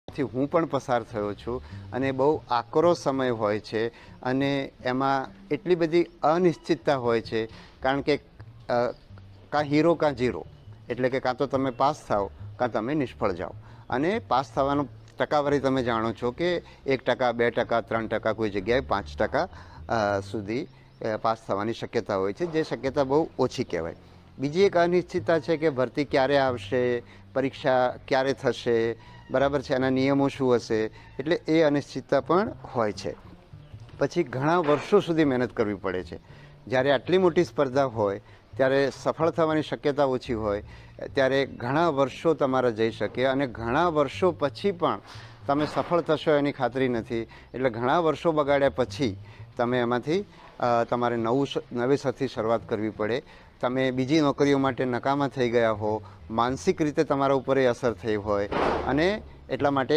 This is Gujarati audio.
થી હું પણ પસાર થયો છું અને બહુ આકરો સમય હોય છે અને એમાં એટલી બધી અનિશ્ચિતતા હોય છે, કારણ કે કાં હીરો કાં જીરો, એટલે કે કાં તો તમે પાસ થાઓ કાં તમે નિષ્ફળ જાઓ. અને પાસ થવાનો ટકાવારી તમે જાણો છો કે 1%, 2%, 3%, કોઈ જગ્યાએ 5% સુધી પાસ થવાની શક્યતા હોય છે, જે શક્યતા બહુ ઓછી કહેવાય. બીજી એક અનિશ્ચિતતા છે કે ભરતી ક્યારે આવશે, પરીક્ષા ક્યારે થશે, બરાબર છે, એના નિયમો શું હશે, એટલે એ અનિશ્ચિતતા પણ હોય છે. પછી ઘણા વર્ષો સુધી મહેનત કરવી પડે છે. જ્યારે આટલી મોટી સ્પર્ધા હોય ત્યારે સફળ થવાની શક્યતા ઓછી હોય, ત્યારે ઘણા વર્ષો તમારા જઈ શકે અને ઘણા વર્ષો પછી પણ તમે સફળ થશો એની ખાતરી નથી. એટલે ઘણા વર્ષો બગાડ્યા પછી તમે એમાંથી તમારે નવેસરથી શરૂઆત કરવી પડે. તમે બીજી નોકરીઓ માટે નકામા થઈ ગયા હો, માનસિક રીતે તમારા ઉપર એ અસર થઈ હોય અને એટલા માટે